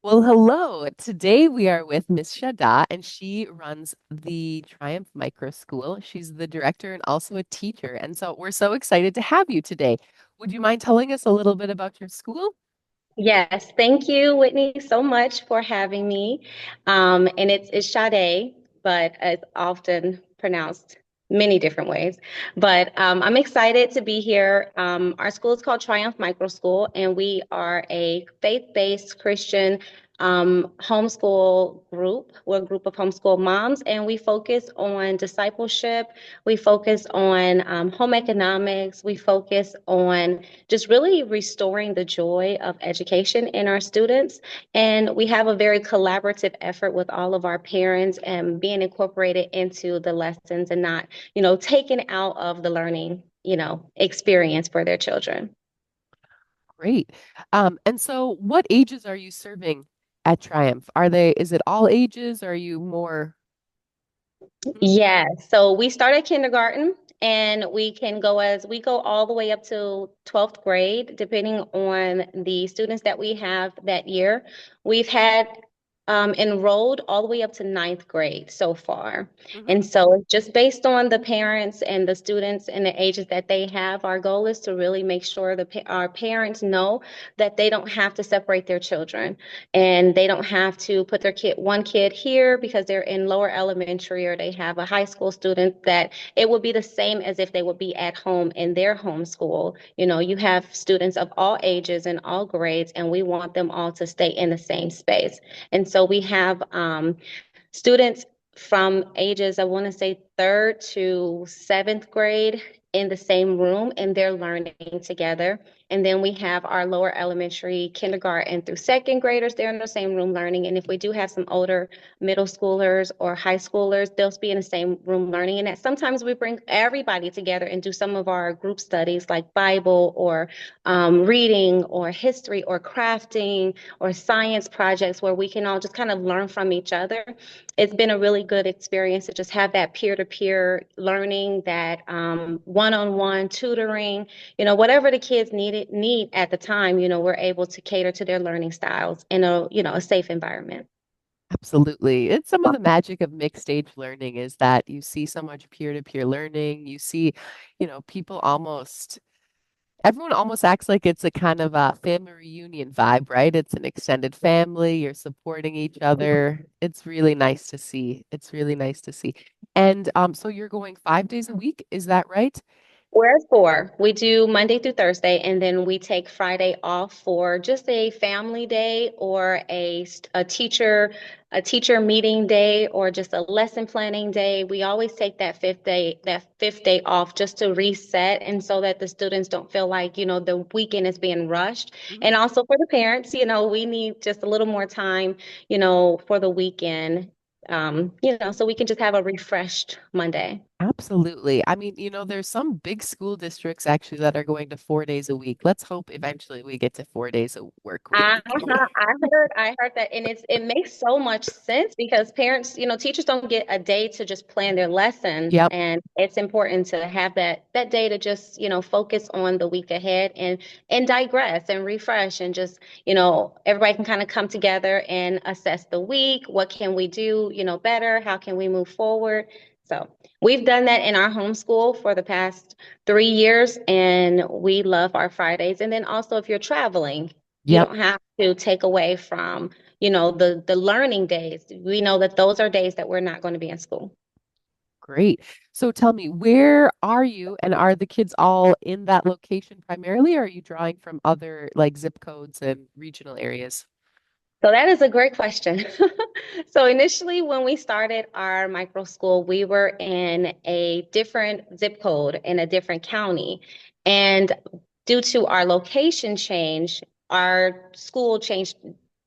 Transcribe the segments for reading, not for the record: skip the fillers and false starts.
Well, hello. Today we are with Miss Sha'Da, and she runs the Triumph Micro School. She's the director and also a teacher. And so we're so excited to have you today. Would you mind telling us a little bit about your school? Yes, thank you, Whitney, so much for having me. And it's Sade, but it's often pronounced many different ways. But I'm excited to be here. Our school is called Triumph Micro School, and we are a faith-based Christian homeschool group. We're a group of homeschool moms, and we focus on discipleship. We focus on home economics. We focus on just really restoring the joy of education in our students. And we have a very collaborative effort with all of our parents and being incorporated into the lessons and not, taken out of the learning, experience for their children. Great. And so what ages are you serving at Triumph? Is it all ages? Are you more? Mhm. Yeah, so we start at kindergarten and we go all the way up to 12th grade, depending on the students that we have that year. We've had enrolled all the way up to ninth grade so far. Mhm. And so just based on the parents and the students and the ages that they have, our goal is to really make sure our parents know that they don't have to separate their children and they don't have to put one kid here because they're in lower elementary or they have a high school student, that it would be the same as if they would be at home in their home school. You have students of all ages and all grades, and we want them all to stay in the same space. And so we have students from ages, I want to say third to seventh grade in the same room, and they're learning together. And then we have our lower elementary, kindergarten through second graders, they're in the same room learning. And if we do have some older middle schoolers or high schoolers, they'll be in the same room learning. And that sometimes we bring everybody together and do some of our group studies like Bible or reading or history or crafting or science projects where we can all just kind of learn from each other. It's been a really good experience to just have that peer-to-peer learning, that one-on-one tutoring, whatever the kids need at the time, we're able to cater to their learning styles in a safe environment. Absolutely. It's some of the magic of mixed age learning is that you see so much peer-to-peer learning. You see, people everyone almost acts like it's a kind of a family reunion vibe, right? It's an extended family, you're supporting each other. It's really nice to see. It's really nice to see. And so you're going 5 days a week, is that right? We're at four. We do Monday through Thursday, and then we take Friday off for just a family day or a teacher meeting day or just a lesson planning day. We always take that fifth day off just to reset and so that the students don't feel like, the weekend is being rushed. Mhm. And also for the parents, we need just a little more time, for the weekend, so we can just have a refreshed Monday. Absolutely. I mean, there's some big school districts actually that are going to 4 days a week. Let's hope eventually we get to 4 days a work week. I heard that, and it makes so much sense because parents, teachers don't get a day to just plan their lessons, Yep. and it's important to have that day to just, focus on the week ahead and digress and refresh and just, everybody can kind of come together and assess the week. What can we do, better? How can we move forward? So we've done that in our homeschool for the past 3 years, and we love our Fridays. And then also, if you're traveling, you Yep. don't have to take away from, the learning days. We know that those are days that we're not going to be in school. Great. So tell me, where are you and are the kids all in that location primarily, or are you drawing from other like zip codes and regional areas? So that is a great question. So initially, when we started our micro school, we were in a different zip code in a different county. And due to our location change, our school changed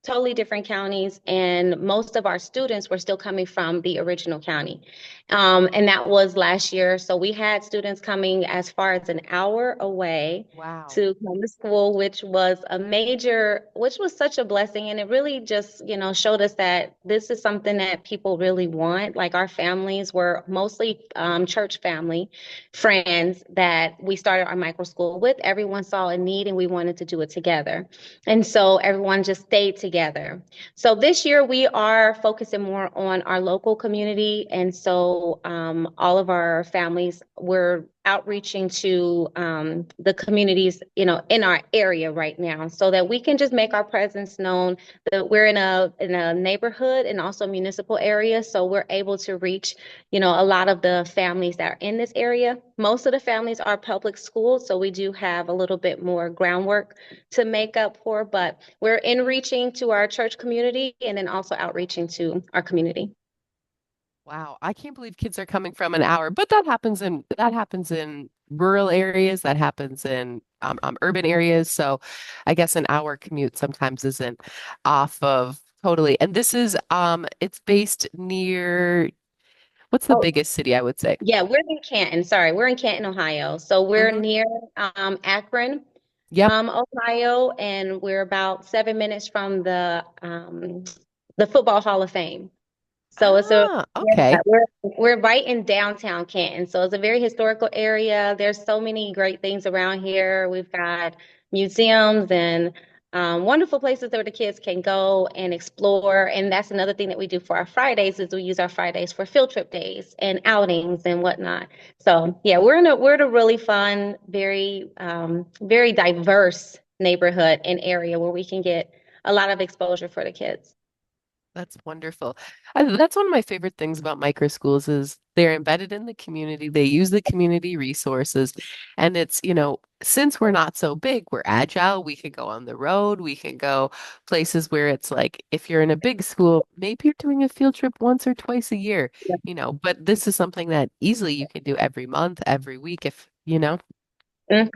totally different counties, and most of our students were still coming from the original county. And that was last year. So we had students coming as far as an hour away Wow. to come to school, which was such a blessing. And it really just, showed us that this is something that people really want. Like our families were mostly church family friends that we started our micro school with. Everyone saw a need and we wanted to do it together. And so everyone just stayed together together. So this year we are focusing more on our local community, and so all of our families we're outreaching to the communities, in our area right now, so that we can just make our presence known. That we're in a neighborhood and also municipal area, so we're able to reach, a lot of the families that are in this area. Most of the families are public schools, so we do have a little bit more groundwork to make up for, but we're in reaching to our church community and then also outreaching to our community. Wow, I can't believe kids are coming from an hour, but that happens in rural areas, that happens in urban areas. So I guess an hour commute sometimes isn't off of totally. And this is it's based near what's the Oh, biggest city I would say? yeah, we're in Canton. Sorry, we're in Canton, Ohio. So we're Hmm. near Akron, Yep. Ohio, and we're about 7 minutes from the Football Hall of Fame. So it's a Ah, yeah, okay. we're right in downtown Canton. So it's a very historical area. There's so many great things around here. We've got museums and wonderful places where the kids can go and explore. And that's another thing that we do for our Fridays is we use our Fridays for field trip days and outings and whatnot. So yeah, we're in a really fun, very diverse neighborhood and area where we can get a lot of exposure for the kids. That's wonderful. That's one of my favorite things about microschools is they're embedded in the community. They use the community resources. And it's, since we're not so big, we're agile. We can go on the road. We can go places where it's like if you're in a big school, maybe you're doing a field trip once or twice a year, but this is something that easily you can do every month, every week if.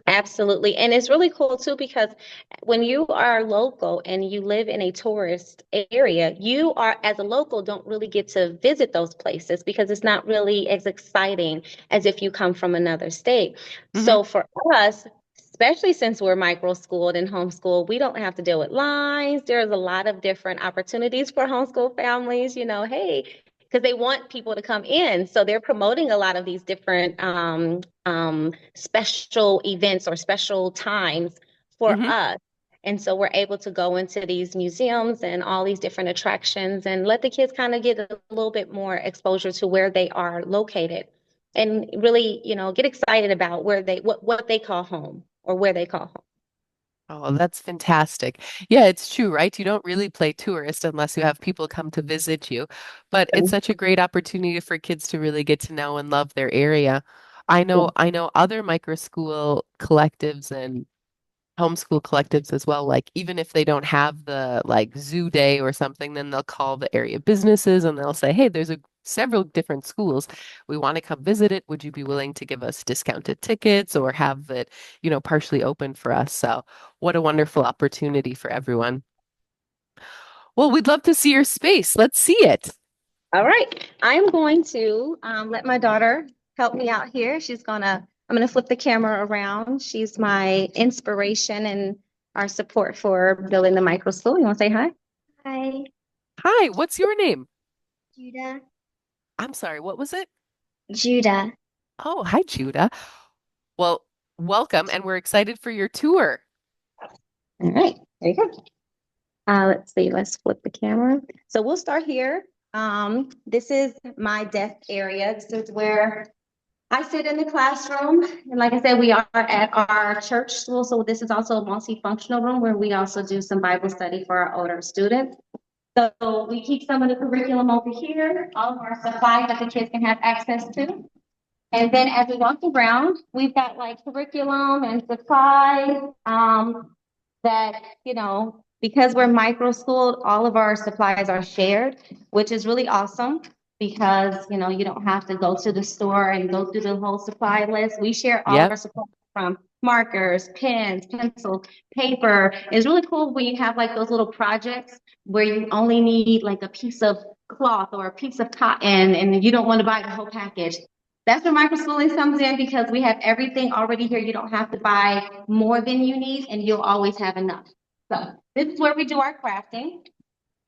Absolutely. And it's really cool too because when you are local and you live in a tourist area, you are, as a local, don't really get to visit those places because it's not really as exciting as if you come from another state. Hmm. So for us, especially since we're micro-schooled and homeschooled, we don't have to deal with lines. There's a lot of different opportunities for homeschool families, hey, because they want people to come in. So they're promoting a lot of these different special events or special times for Hmm. us. And so we're able to go into these museums and all these different attractions and let the kids kind of get a little bit more exposure to where they are located and really, get excited about where what they call home or where they call Oh, that's fantastic. Yeah, it's true, right? You don't really play tourist unless you have people come to visit you. But it's home. such a great opportunity for kids to really get to know and love their area. I know other micro school collectives and homeschool collectives as well. Like even if they don't have the like zoo day or something, then they'll call the area businesses and they'll say, "Hey, there's several different schools. We want to come visit it. Would you be willing to give us discounted tickets or have it, partially open for us?" So what a wonderful opportunity for everyone. Well, we'd love to see your space. Let's see it. All right. I'm going to let my daughter help me out here. I'm gonna flip the camera around. She's my inspiration and our support for building the micro school. You want to say hi? Hi, Hi, what's your name? Judah. I'm sorry, what was it? Judah. Oh, hi, Judah. Well, welcome, and we're excited for your tour. All right. There you go. Let's see. Let's flip the camera. So we'll start here. This is my desk area. This is where I sit in the classroom, and like I said, we are at our church school, so this is also a multifunctional room where we also do some Bible study for our older students. So we keep some of the curriculum over here, all of our supplies that the kids can have access to. And then as we walk around, we've got like curriculum and supplies that, because we're micro school, all of our supplies are shared, which is really awesome because, you don't have to go to the store and go through the whole supply list. We share all of Yep. our supplies from markers, pens, pencils, paper. It's really cool when you have like those little projects where you only need like a piece of cloth or a piece of cotton and you don't want to buy the whole package. That's where microschooling comes in because we have everything already here. You don't have to buy more than you need, and you'll always have enough. So this is where we do our crafting.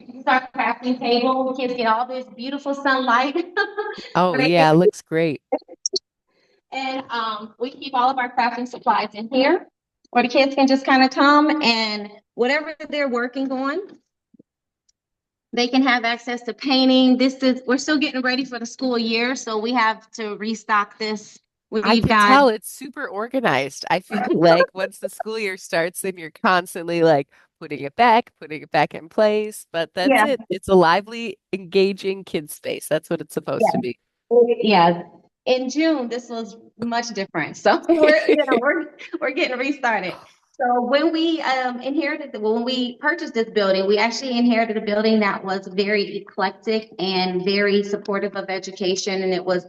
This is our crafting table. Kids get all this beautiful sunlight. Oh, Where they yeah, looks great. and we keep all of our crafting supplies in here, where the kids can just kind of come and whatever they're working on, They can have access to painting. We're still getting ready for the school year, so we have to restock this. I We've can got tell it's super organized. I feel like once the school year starts, then you're constantly like putting it back in place. But that's yeah, it. It's a lively, engaging kid space. That's what it's supposed to yeah. be. Yeah, in June, this was much different. So we're getting restarted. So when we when we purchased this building, we actually inherited a building that was very eclectic and very supportive of education, and it was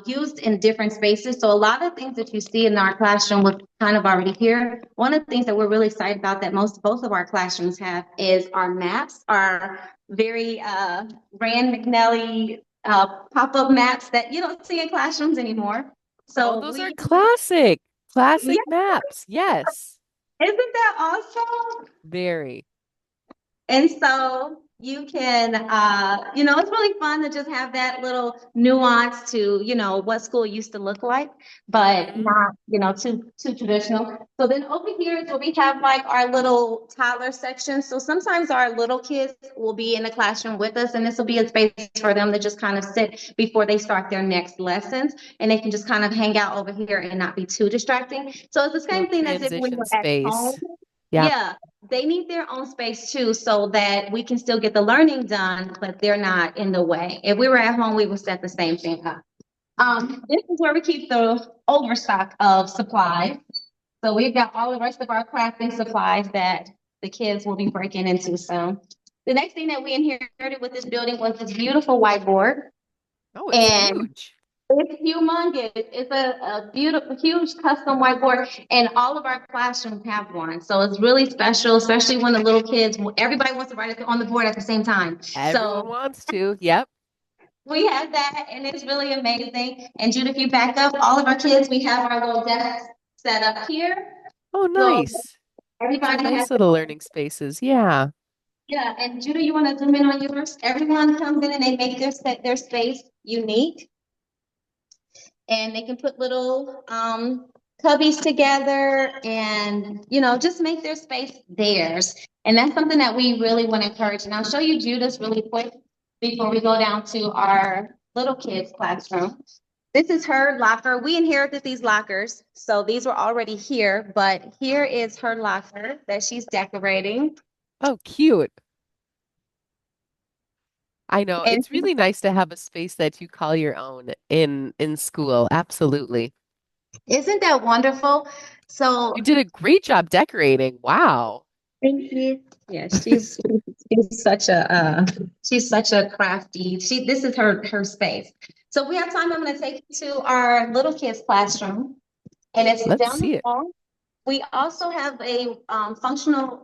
used in different spaces. So a lot of things that you see in our classroom was kind of already here. One of the things that we're really excited about that both of our classrooms have is our maps, our very Rand McNally pop-up maps that you don't see in classrooms anymore. Oh, So those are we, classic yeah, maps. Yes, isn't that awesome? very. And so you can, it's really fun to just have that little nuance to, what school used to look like, but Hmm. not, too traditional. So then over here is where we have like our little toddler section. So sometimes our little kids will be in the classroom with us, and this will be a space for them to just kind of sit before they start their next lessons, and they can just kind of hang out over here and not be too distracting. So it's the Little same thing as if we transition were at home. space. Yep. Yeah, they need their own space too, so that we can still get the learning done, but they're not in the way. If we were at home, we would set the same thing up. This is where we keep the overstock of supplies. So we've got all the rest of our crafting supplies that the kids will be breaking into soon. The next thing that we inherited with this building was this beautiful whiteboard. Oh, it's And huge. it's humongous. It's a beautiful, huge custom whiteboard, and all of our classrooms have one. So it's really special, especially when the little kids, everybody wants to write it on the board at the same time. Everyone So wants to. Yep. we have that, and it's really amazing. And Jude, if you back up, all of our kids, we have our little desks set up here. Oh, So nice. Those are everybody has nice their little own. learning spaces. Yeah. Yeah, and Judah, you want to zoom in on yours? Everyone comes in and they make their space unique, and they can put little cubbies together and just make their space theirs. And that's something that we really want to encourage. And I'll show you Judah's really quick before we go down to our little kids classroom. This is her locker. We inherited these lockers, so these were already here, but here is her locker that she's decorating. Oh, cute. I know. And It's really nice to have a space that you call your own in school. Absolutely. isn't that wonderful? You So did a great job decorating. Wow. thank you. Yeah, she's such a she's such a crafty. This is her space. So if we have time, I'm going to take you to our little kids classroom, and it's Let's down the see it. hall. We also have a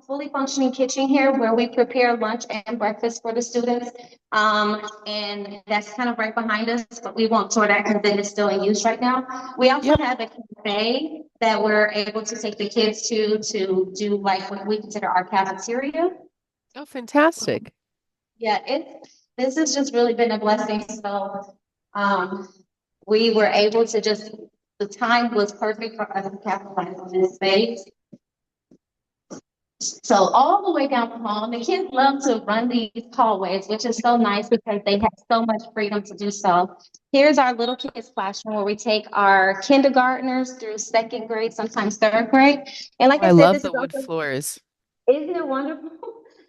fully functioning kitchen here where we prepare lunch and breakfast for the students. And that's kind of right behind us, but we won't tour that because it is still in use right now. We also Yep. have a cafe that we're able to take the kids to do like what we consider our cafeteria. Oh, fantastic. Yeah, this has just really been a blessing. So um, we were able to the time was perfect for us to capitalize on this space. So all the way down the hall, the kids love to run these hallways, which is so nice because they have so much freedom to do so. Here's our little kids classroom where we take our kindergartners through second grade, sometimes third grade. And Oh, like I I said, love this is the wood also, floors. isn't it wonderful?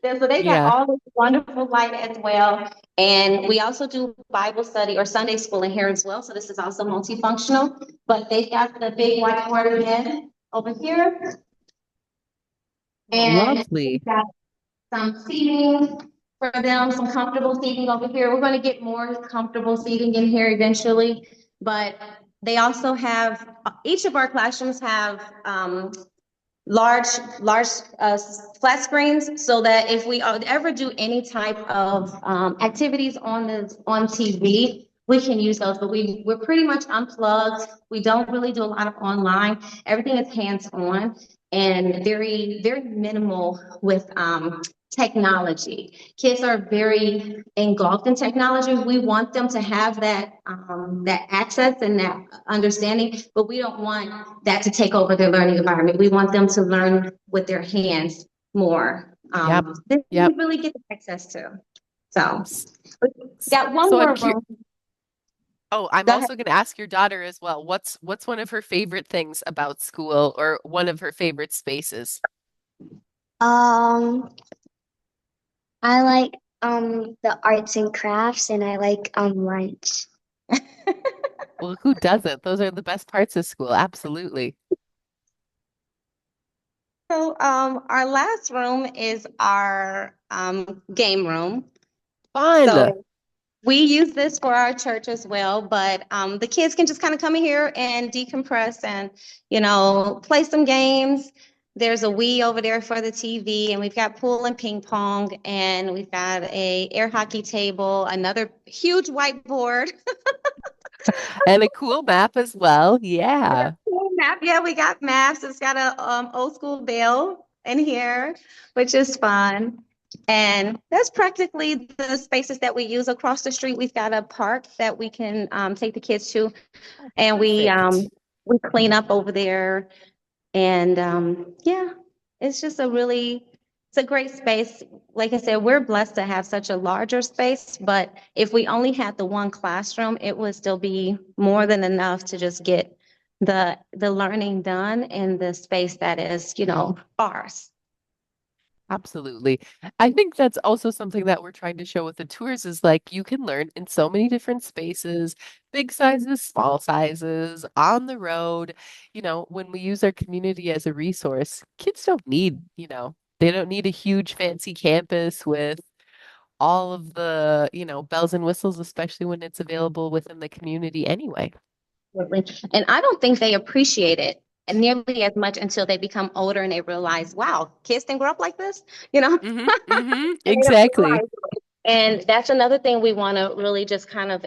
So they got Yeah. all this wonderful light as well. And we also do Bible study or Sunday school in here as well. So this is also multifunctional, but they've got the big whiteboard again over here. And we've Lovely. got some seating for them, some comfortable seating over here. We're going to get more comfortable seating in here eventually, but they also have, each of our classrooms have large, large flat screens so that if we ever do any type of activities on TV, we can use those, but we're pretty much unplugged. We don't really do a lot of online. Everything is hands-on and very, very minimal with technology. Kids are very engulfed in technology. We want them to have that access and that understanding, but we don't want that to take over their learning environment. We want them to learn with their hands more. Yep. This we Yep. really get access to. So S- we got one So I'm more curious. room. Oh, I'm Go ahead. also going to ask your daughter as well. What's one of her favorite things about school or one of her favorite spaces? Um, I like the arts and crafts and I like lunch. Well, who doesn't? Those are the best parts of school. Absolutely. So, our last room is our game room. Fun. So we use this for our church as well, but the kids can just kind of come in here and decompress and, play some games. There's a Wii over there for the TV, and we've got pool and ping pong, and we've got a air hockey table, another huge whiteboard. And a cool map as well. Yeah. Cool map. Yeah, we got maps. It's got a old school bell in here, which is fun. And that's practically the spaces that we use across the street. We've got a park that we can take the kids to, Oh, and perfect. we clean up over there. And yeah, it's just it's a great space. Like I said, we're blessed to have such a larger space, but if we only had the one classroom, it would still be more than enough to just get the learning done in the space that is, ours. Absolutely. I think that's also something that we're trying to show with the tours is like you can learn in so many different spaces, big sizes, small sizes, on the road. When we use our community as a resource, kids don't need, they don't need a huge fancy campus with all of the, bells and whistles, especially when it's available within the community anyway. Absolutely. And I don't think they appreciate it nearly as much until they become older and they realize, wow, kids didn't grow up like this, you know? And they don't Exactly. realize. And that's another thing we want to really just kind of,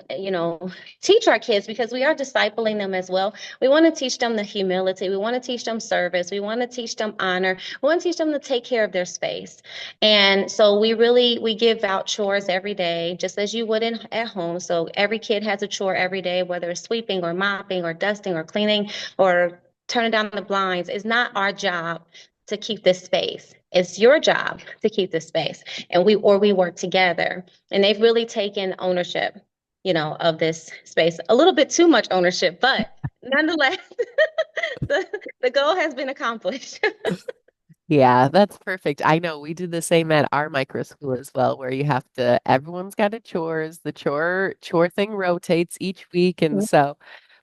teach our kids because we are discipling them as well. We want to teach them the humility. We want to teach them service. We want to teach them honor. We want to teach them to take care of their space. And so we give out chores every day, just as you would at home. So every kid has a chore every day, whether it's sweeping or mopping or dusting or cleaning or turning down the blinds. It's not our job to keep this space. It's your job to keep this space and we work together. And they've really taken ownership, of this space. A little bit too much ownership, but nonetheless, the goal has been accomplished. Yeah, that's perfect. I know we did the same at our micro school as well, where everyone's got a chores. The chore thing rotates each week. And so,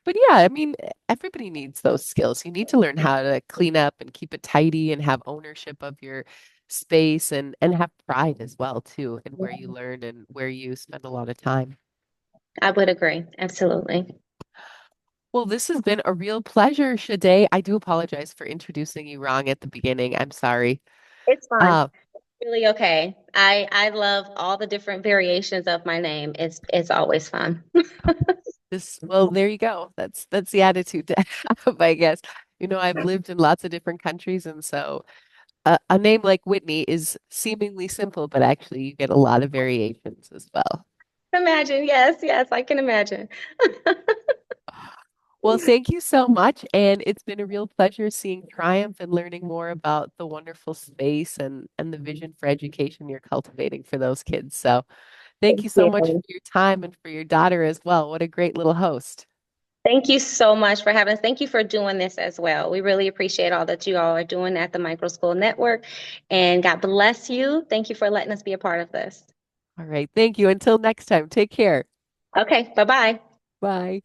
but yeah, I mean, everybody needs those skills. You need to learn how to clean up and keep it tidy and have ownership of your space and have pride as well too in where you learn and where you spend a lot of time. I would agree. Absolutely. Well, this has been a real pleasure, Shade. I do apologize for introducing you wrong at the beginning. I'm sorry. It's fun. Uh, Really okay. I love all the different variations of my name. It's always fun. well, there you go. That's the attitude to have, I guess. I've lived in lots of different countries, and so a name like Whitney is seemingly simple, but actually you get a lot of variations as well. Imagine. Yes, yes, I can imagine. Well, thank you so much, and it's been a real pleasure seeing Triumph and learning more about the wonderful space and the vision for education you're cultivating for those kids. So, thank you so much for Yeah. your time and for your daughter as well. What a great little host. Thank you so much for having us. Thank you for doing this as well. We really appreciate all that you all are doing at the Micro School Network. And God bless you. Thank you for letting us be a part of this. All right, thank you. Until next time, take care. Okay, bye bye. Bye.